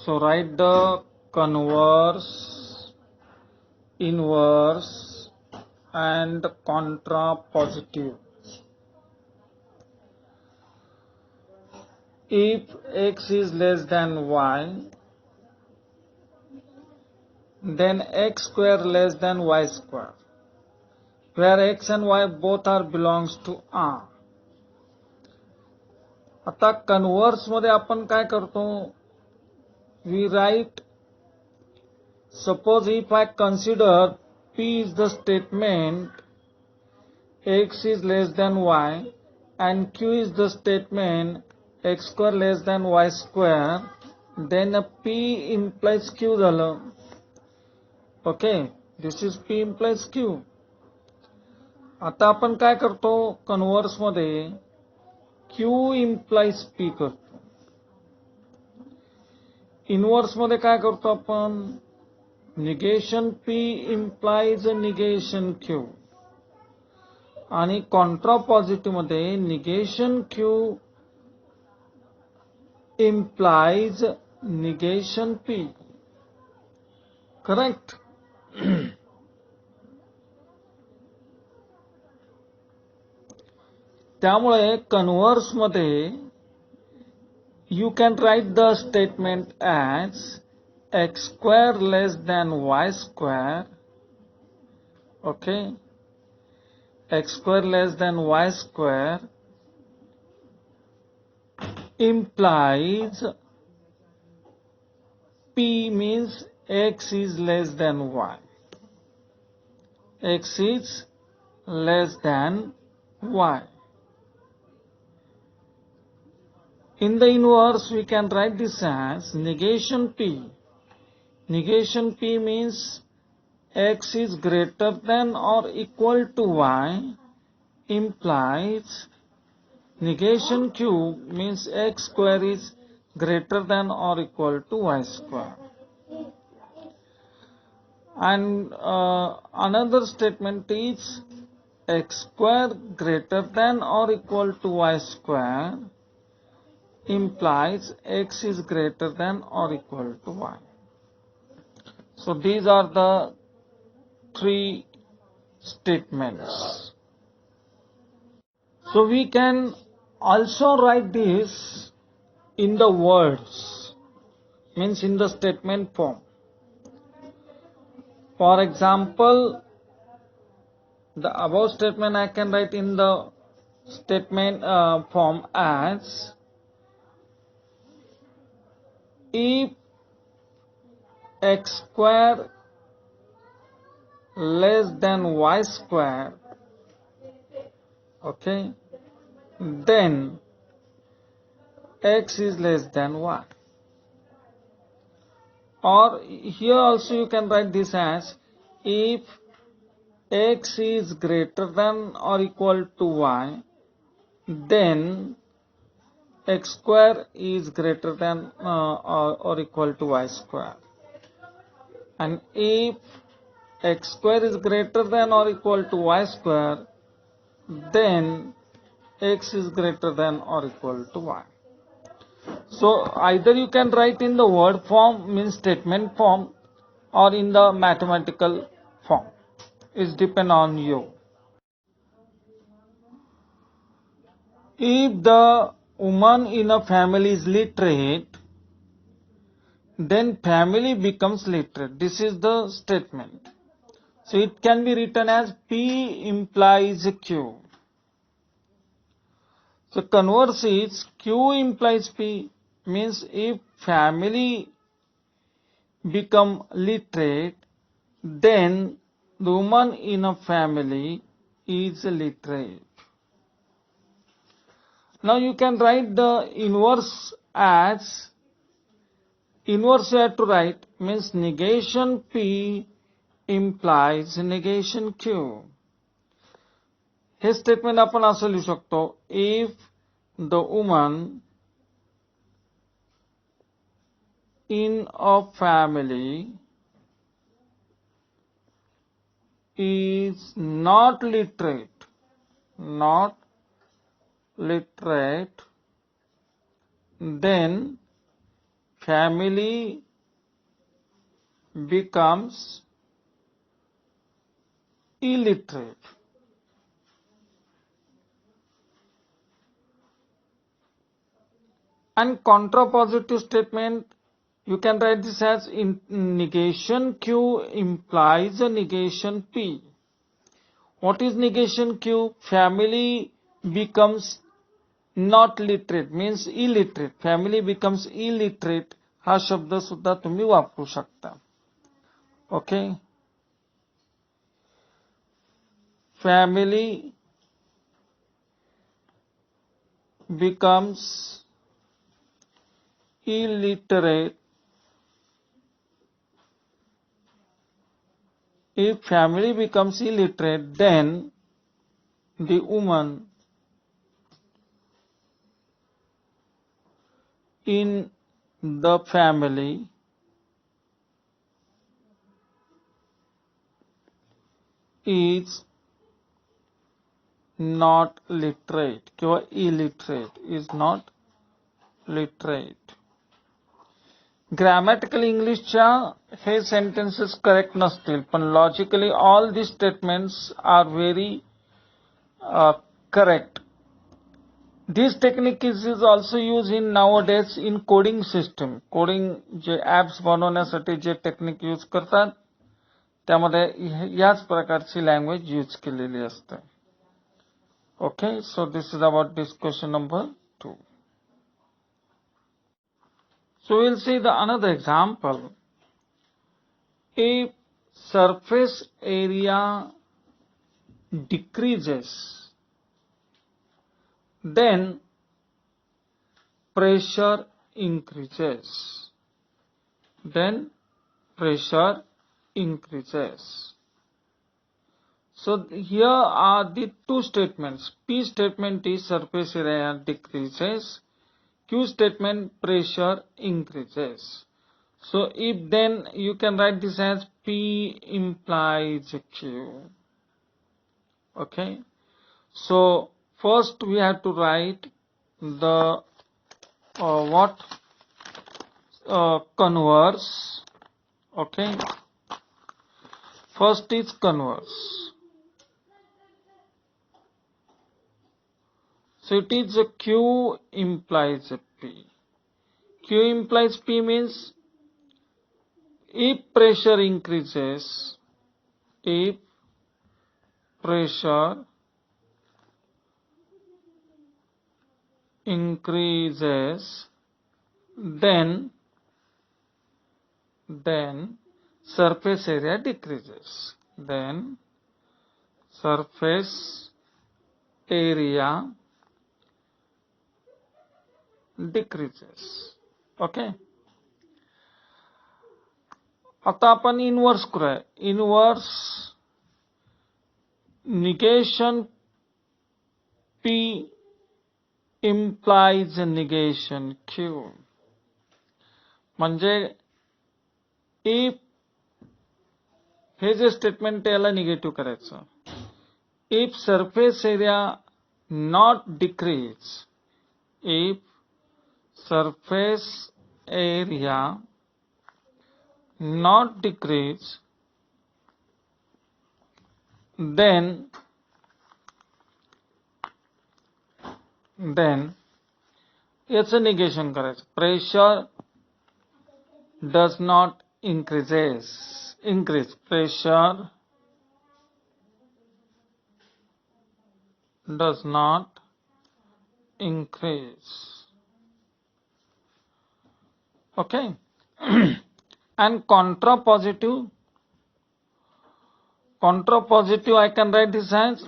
So write the converse, inverse and contrapositive. If x is less than y, then x square less than y square, where x and y both are belongs to R. आता converse मध्ये आपण काय करतो, we write, suppose if I consider P is the statement x is less than y and Q is the statement x square less than y square, then P implies Q झालं. Okay, this is P implies Q. आता आपण काय करतो converse मध्ये, Q implies P करतो. Inverse मध्ये काय करतो आपण, negation P implies negation Q. आणि कॉन्ट्रापॉझिटिव्ह मध्ये negation Q implies negation P. Correct? त्यामुळे कन्वर्स मध्ये you can write the statement as x square less than y square. Okay, x square less than y square implies P means x is less than y. X is less than y. In the inverse, we can write this as negation P. Negation P means x is greater than or equal to y implies negation Q means x square is greater than or equal to y square. And another statement is x square greater than or equal to y square implies x is greater than or equal to y. So these are the three statements. So we can also write this in the words, means in the statement form. For example, the above statement I can write in the statement form as, if x square less than y square, okay, then x is less than y. Or here also you can write this as, if x is greater than or equal to y, then x square is greater than or equal to y square. And if x square is greater than or equal to y square, then x is greater than or equal to y. So either you can write in the word form, means statement form, or in the mathematical form. It depends on you. If the woman in a family is literate, then family becomes literate. This is the statement. So it can be written as P implies Q. So converse is Q implies P, means if family become literate, then the woman in a family is literate. Now you can write the inverse as, inverse you have to write, means negation P implies negation Q. Hey statement आपण असं लिहू शकतो, if the woman in a family is not literate, then family becomes illiterate. And contrapositive statement, you can write this as in negation Q implies a negation P. What is negation Q? Family becomes not literate, means illiterate. Family becomes illiterate. हा शब्द सुद्धा तुम्ही वापरू शकता. Okay. Family becomes illiterate if family becomes illiterate, then the woman in the family is not literate किंवा illiterate, is not literate. Grammatical इंग्लिशच्या हे sentences correct नसतील, पण logically all the statements are very correct. This technique is also use in nowadays in coding system. Coding जे apps बनवण्यासाठी जे technique use करतात त्यामध्ये याच प्रकारची लँग्वेज यूज केलेली असते. Okay, so this is about this question number 2. So we'll see the another example. If surface area decreases, then pressure increases. Then pressure increases. So here are the two statements. P statement is surface area decreases. Q statement pressure increases. So if then you can write this as P implies Q. Okay. So first we have to write the converse. Okay. First is converse. So it is a Q implies a P. Q implies P means if pressure increases, if pressure increases, then surface area decreases. Then surface area decreases. Okay. आता आपण inverse करूया. Inverse negation P implies negation Q. म्हणजे if hey J statement याला negative करायचं. if surface area not decrease, if surface area not decrease, then याचं negation करायचं. pressure does not increase. Pressure does not increase. Okay. And contrapositive I can write this as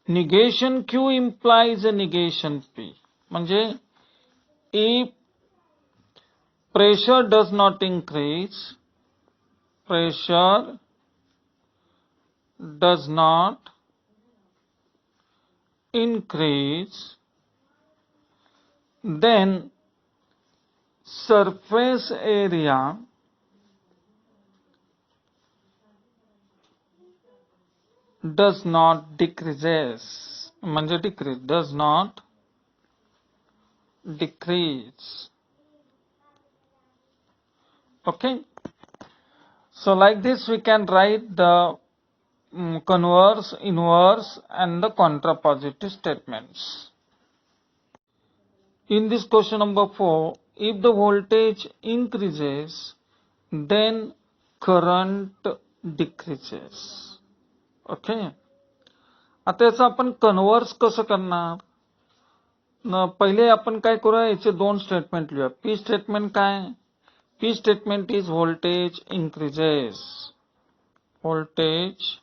negation Q implies a negation P. म्हणजे if pressure does not increase, pressure does not increase, then surface area does not decreases. म्हणजे decrease, does not decrease. Okay, so like this we can write the converse, inverse and the contrapositive statements. In this question number 4, if the voltage increases, then current decreases. Okay. आता याचं आपण converse कसं करणार? पहिले आपण काय करूया, याचे दोन स्टेटमेंट लिहूया. पी स्टेटमेंट काय? P statement is voltage increases. Voltage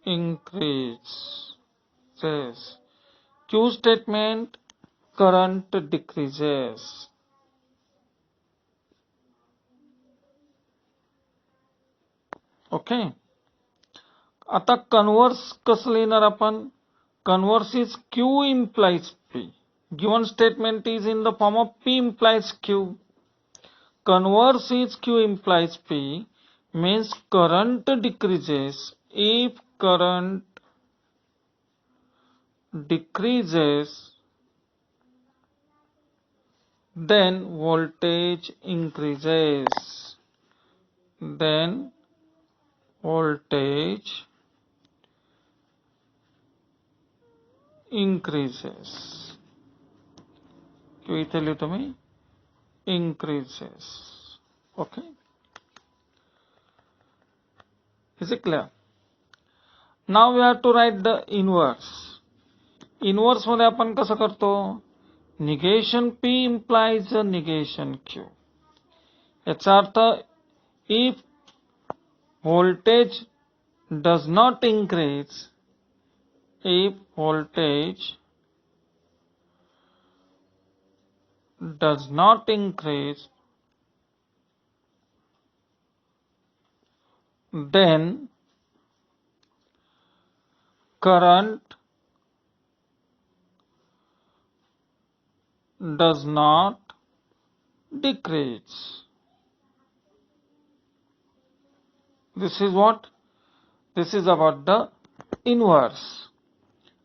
increases. Q statement, current decreases. Okay. आता कन्व्हर्स कसं लिहिणार आपण? Converse is Q implies P. Given statement is in the form of P implies Q. Converse is Q implies P means current decreases. If current decreases, then voltage increases. Then voltage increases. इथे लिहितो मी increases. Okay, is it clear? Now we have to write the inverse. Inverse मध्ये आपण कसं करतो? Negation P implies a negation Q. याचा अर्थ if voltage does not increase, if voltage does not increase, then current does not decrease. This is what? This is about the inverse.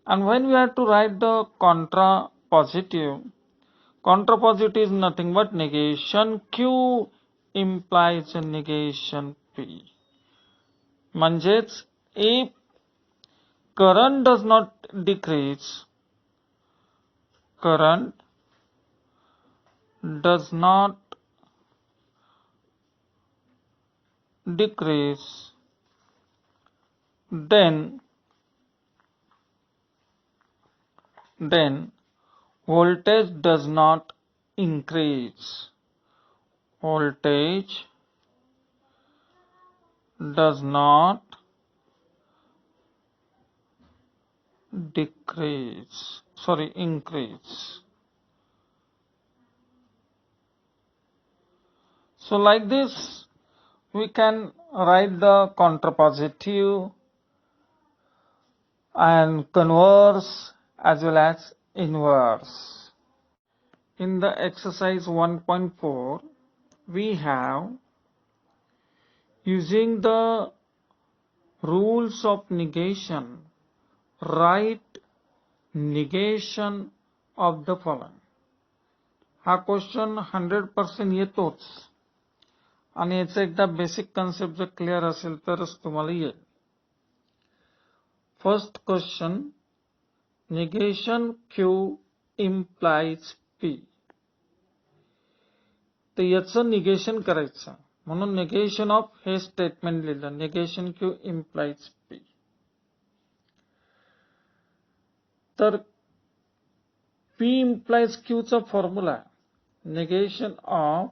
And when we have to write the contrapositive, contrapositive is nothing but negation Q implies a negation P. म्हणजेच if current does not decrease, current does not decrease, then voltage does not increase. Voltage does not increase. So like this we can write the contrapositive and converse as well as inverse. In the exercise 1.4 we have, using the rules of negation, write negation of the following. हा question 100% येतोच आणि याचं एकदा basic concept जर clear असेल तरच तुम्हाला येईल. First question, negation Q implies P. तर याचं निगेशन करायचं म्हणून negation ऑफ हे स्टेटमेंट लिहिलं, negation Q implies P. तर P implies Q चा formula, negation of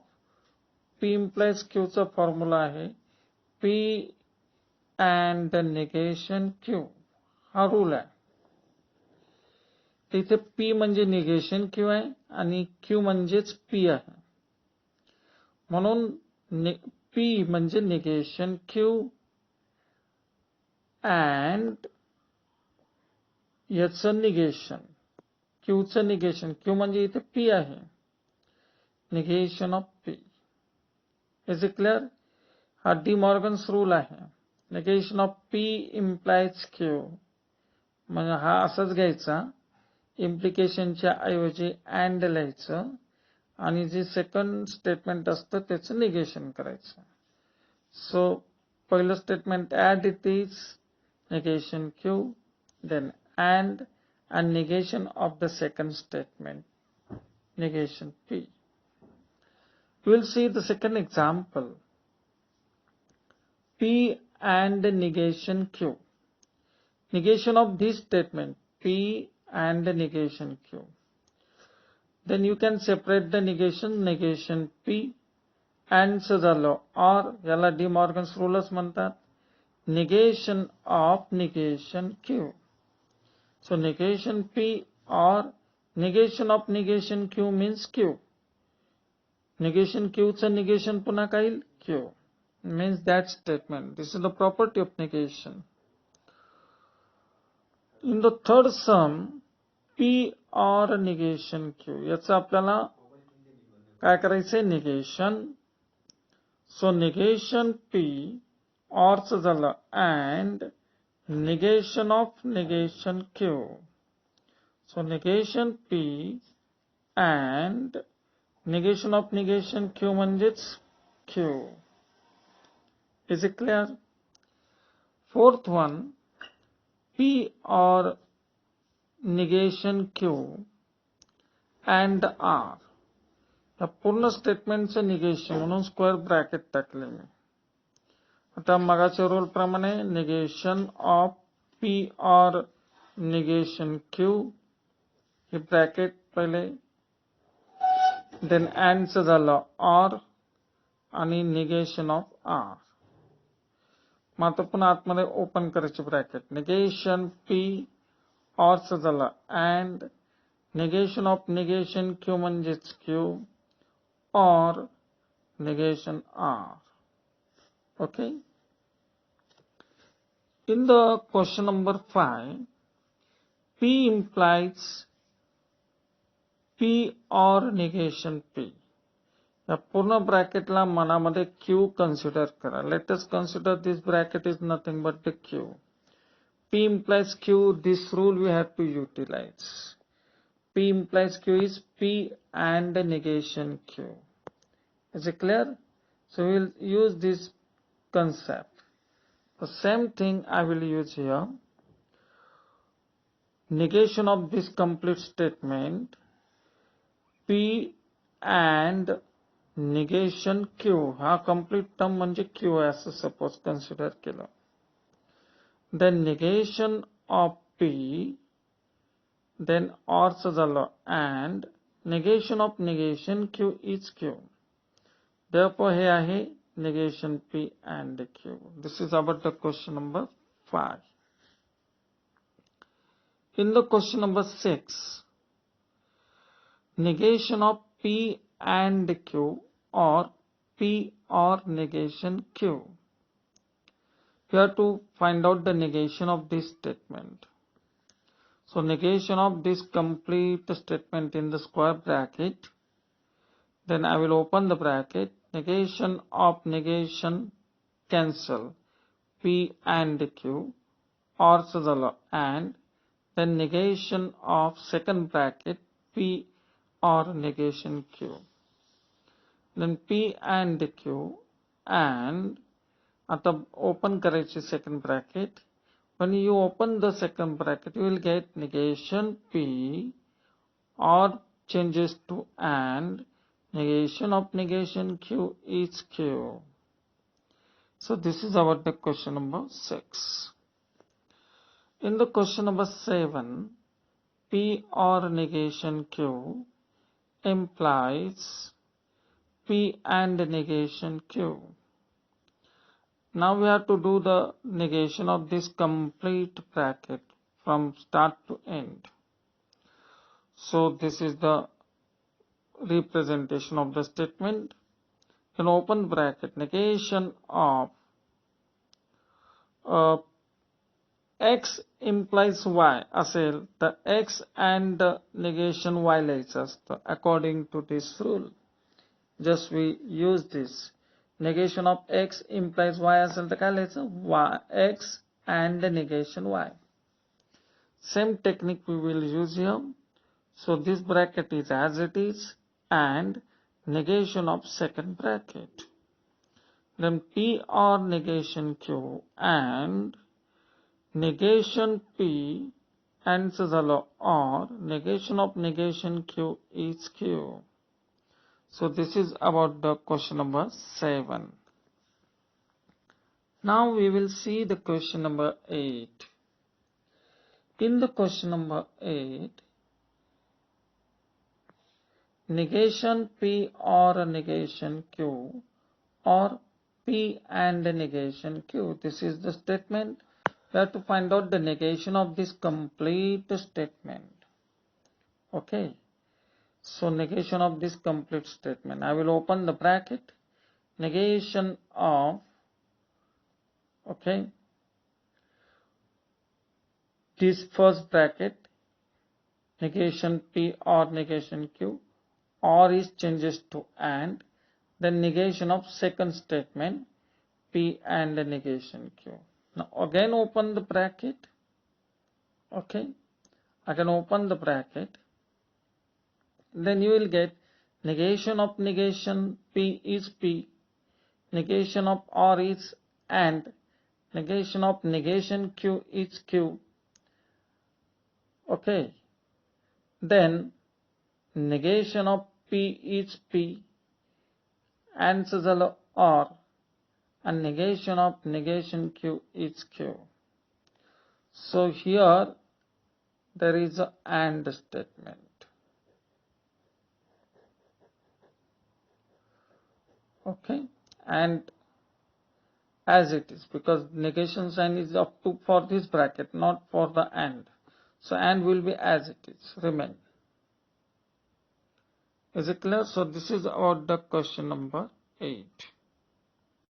P implies Q चा फॉर्म्युला आहे P and negation Q. हा रूल आहे. इथे P म्हणजे निगेशन Q आहे आणि Q म्हणजेच P आहे. म्हणून P म्हणजे निगेशन Q and याचं निगेशन, Qचं निगेशन, Q म्हणजे इथे P आहे, negation of P. Is it clear? हा डी मॉर्गन्स रूल आहे. Negation of P implies Q म्हणजे हा असाच घ्यायचा, इम्प्लिकेशनच्या ऐवजी अँड लिहायचं आणि जे सेकंड स्टेटमेंट असतं त्याचं निगेशन करायचं. सो पहिलं statement and it is negation Q, then and negation of the second statement, negation P. We will see the second example. P and negation Q. Negation of this statement, P and negation Q. Then you can separate the negation P and झालं or याला D Morgan's रूलच म्हणतात. Negation of negation Q. So negation P or negation of negation Q means Q. Negation Q चं negation पुन्हा काय येईल? Q. Means that statement. This is the property of negation. In the third sum, P or negation Q. याचं आपल्याला काय करायचंय? negation. So negation P or झालं and negation of negation Q. So negation P and negation of negation Q म्हणजेच Q. Is it clear? Fourth one, P or negation Q and R. या पूर्ण स्टेटमेंटचं negation म्हणून square bracket टाकले मी. आता मगाच्या rule प्रमाणे negation of P और negation Q हे bracket पहिले, then अँडचं झालं ऑर आणि निगेशन ऑफ आर. मग आता पुन्हा आतमध्ये ओपन करायचे ब्रॅकेट. निगेशन P ऑरचं झालं and negation of negation Q म्हणजेच Q or negation R. Okay. In the question number 5, P implies P or negation P. या पूर्ण ब्रॅकेटला मनामध्ये Q कन्सिडर करा. Let us consider this bracket is nothing but the Q. P implies Q. This rule we have to utilize. P implies Q is P and negation Q. Is it clear? So we will use this concept. The same thing I will use here. Negation of this complete statement P and negation Q. हा complete term म्हणजे Q असं suppose consider केलं. Then negation of P, then or चं झालं and negation of negation Q is Q. Therefore हे आहे negation P and Q. This is about the question number 5. In the question number 6, negation of P and Q or P or negation Q. You have to find out the negation of this statement. So negation of this complete statement in the square bracket. Then I will open the bracket. Negation of negation cancel P and Q or झालं and then negation of second bracket P or negation Q. Then P and Q and आता open करायची second bracket. When you open the second bracket, you will get negation P or changes to and negation of negation Q is Q. So this is about the question number 6. In the question number 7, P or negation Q implies P and negation Q. Now we have to do the negation of this complete bracket from start to end. So this is the representation of the statement. Then open bracket, negation of x implies y असेल तर x and negation y लिहायचं असतं according to this rule. Just we use this. Negation of x implies y असेल तर काय लिहायचं? y x and negation y. Same technique we will use here. So this bracket is as it is and negation of second bracket. Then P or negation Q and negation P answers or negation of negation Q is Q. So this is about the question number 7. Now we will see the question number 8. In the question number 8, negation P or negation Q or P and negation Q. This is the statement. We have to find out the negation of this complete statement. Okay. So negation of this complete statement. I will open the bracket. Negation of, okay, this first bracket, negation P or negation Q, or is changes to and, then negation of second statement, P and negation Q. Now again open the bracket. Okay, I can open the bracket. Then you will get negation of negation P is P, negation of or is and, negation of negation Q is Q. Okay, then negation of P is P, answers or, and negation of negation Q is Q. So here there is a and statement. Okay, and as it is, because negation sign is up to for this bracket, not for the and. So and will be as it is, remain. Is it clear? So this is about the question number 8.